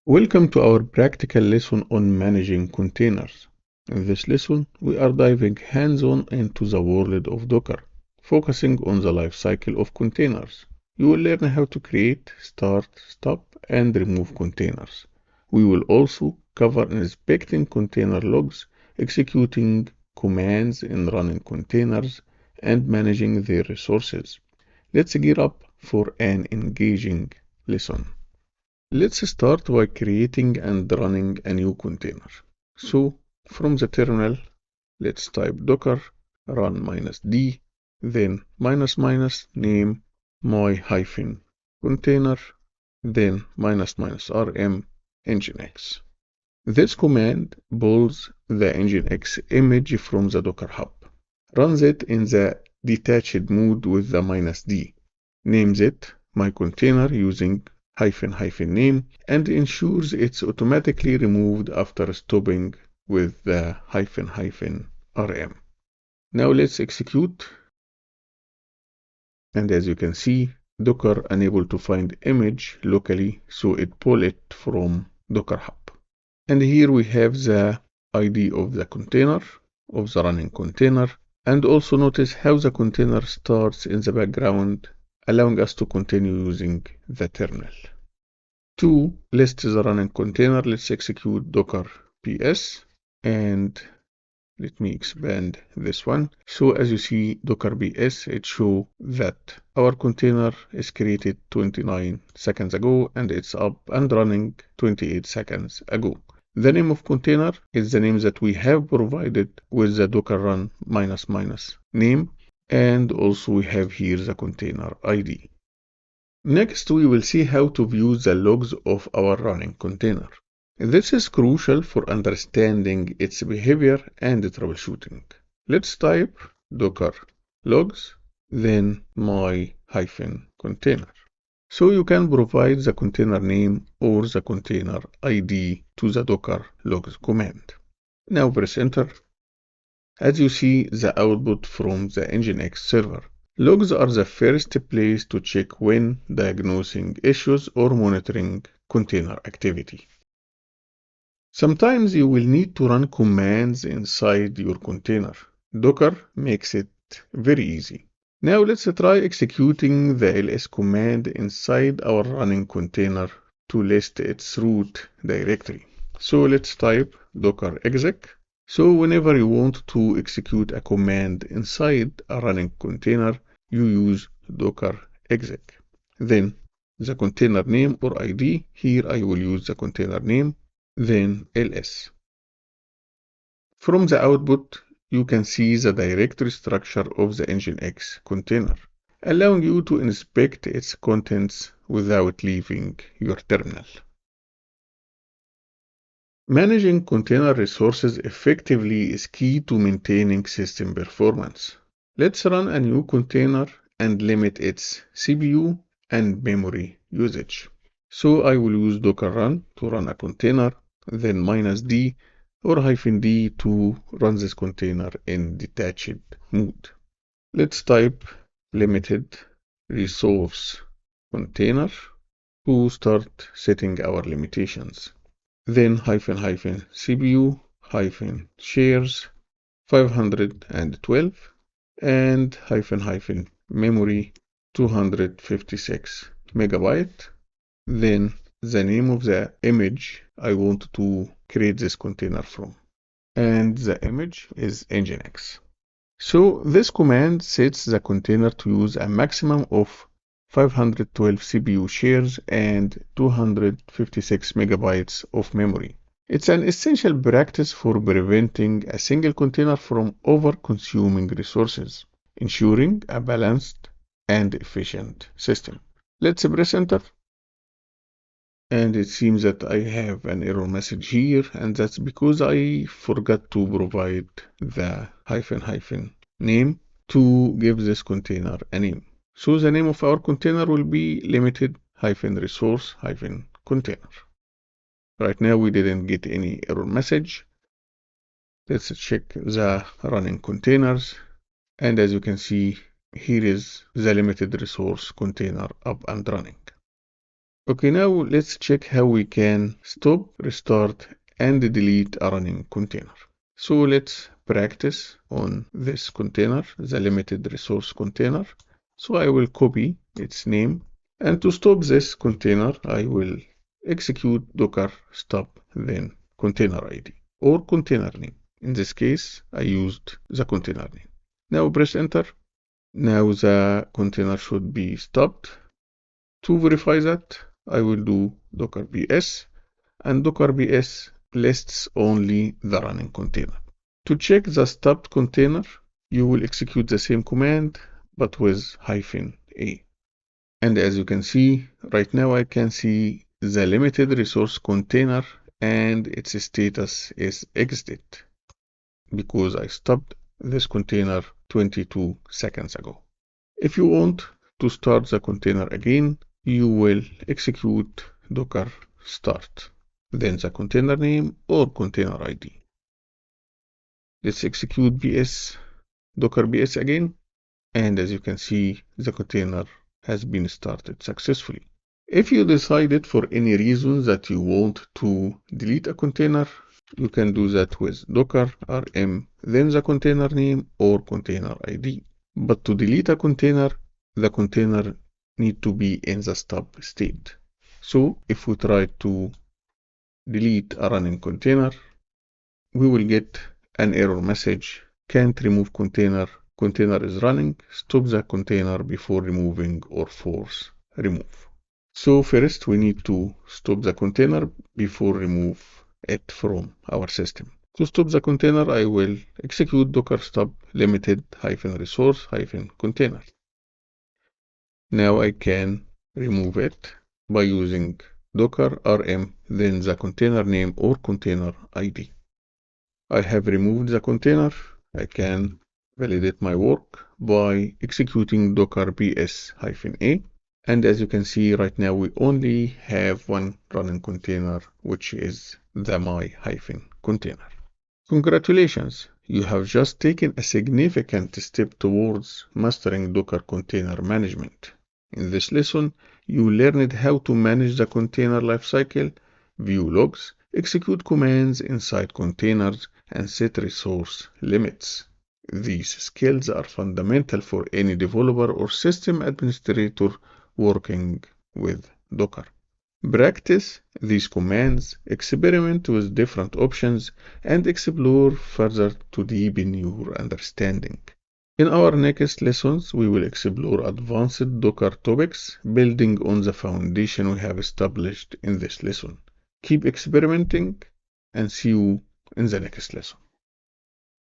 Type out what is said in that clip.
Welcome to our practical lesson on managing containers. In this lesson, we are diving hands-on into the world of Docker, focusing on the life cycle of containers. You will learn how to create, start, stop, and remove containers. We will also cover inspecting container logs, executing commands in running containers, and managing their resources. Let's gear up for an engaging lesson. Let's start by creating and running a new container. So from the terminal, let's type docker run -d, then --name my hyphen container, then --rm nginx. This command pulls the nginx image from the Docker Hub, runs it in the detached mode with the -d, names it my container using --name, and ensures it's automatically removed after stopping with the --rm. Now let's execute. And as you can see, Docker unable to find image locally, so it pull it from Docker Hub. And here we have the ID of the container, of the running container, and also notice how the container starts in the background, allowing us to continue using the terminal. To list the running container, let's execute docker ps, and let me expand this one. So as you see, docker ps, it shows that our container is created 29 seconds ago and it's up and running 28 seconds ago. The name of container is the name that we have provided with the docker run --name, and also we have here the container ID. Next, we will see how to view the logs of our running container. This is crucial for understanding its behavior and troubleshooting. Let's type docker logs, then my -container. So you can provide the container name or the container ID to the docker logs command. Now press enter. As you see the output from the nginx server. Logs are the first place to check when diagnosing issues or monitoring container activity. Sometimes you will need to run commands inside your container. Docker makes it very easy. Now let's try executing the ls command inside our running container to list its root directory. So let's type docker exec. So whenever you want to execute a command inside a running container, you use docker exec. Then the container name or ID, here I will use the container name, then ls. From the output, you can see the directory structure of the nginx container, allowing you to inspect its contents without leaving your terminal. Managing container resources effectively is key to maintaining system performance. Let's run a new container and limit its CPU and memory usage. So I will use docker run to run a container, then -d or -d to run this container in detached mode. Let's type limited resource container to start setting our limitations. Then -CPU -shares 512 and -memory 256 megabyte. Then the name of the image I want to create this container from, and the image is nginx. So this command sets the container to use a maximum of 512 CPU shares and 256 megabytes of memory. It's an essential practice for preventing a single container from over-consuming resources, ensuring a balanced and efficient system. Let's press enter. And it seems that I have an error message here, and that's because I forgot to provide the -name to give this container a name. So the name of our container will be limited -resource -container. Right now we didn't get any error message. Let's check the running containers. And as you can see, here is the limited resource container up and running. Okay, now let's check how we can stop, restart, and delete a running container. So let's practice on this container, the limited resource container. So I will copy its name, and to stop this container, I will execute docker stop then container ID or container name. In this case, I used the container name. Now press enter. Now the container should be stopped. To verify that, I will do docker ps, and docker ps lists only the running container. To check the stopped container, you will execute the same command, but with -a. And as you can see, right now I can see the limited resource container and its status is exited because I stopped this container 22 seconds ago. If you want to start the container again, you will execute docker start, then the container name or container ID. Let's execute docker ps again, and as you can see, the container has been started successfully. If you decided for any reason that you want to delete a container, you can do that with docker rm, then the container name or container ID. But to delete a container, the container need to be in the stop state. So if we try to delete a running container, we will get an error message, can't remove container is running, stop the container before removing or force remove. So first we need to stop the container before remove it from our system. To stop the container, I will execute docker stop limited -resource -container. Now I can remove it by using docker rm, then the container name or container ID. I have removed the container. I can validate my work by executing docker ps-a. And as you can see right now, we only have one running container, which is the my-container. Congratulations, you have just taken a significant step towards mastering Docker container management. In this lesson, you learned how to manage the container lifecycle, view logs, execute commands inside containers, and set resource limits. These skills are fundamental for any developer or system administrator working with Docker. Practice these commands, experiment with different options, and explore further to deepen your understanding. In our next lessons, we will explore advanced Docker topics, building on the foundation we have established in this lesson. Keep experimenting, and see you in the next lesson.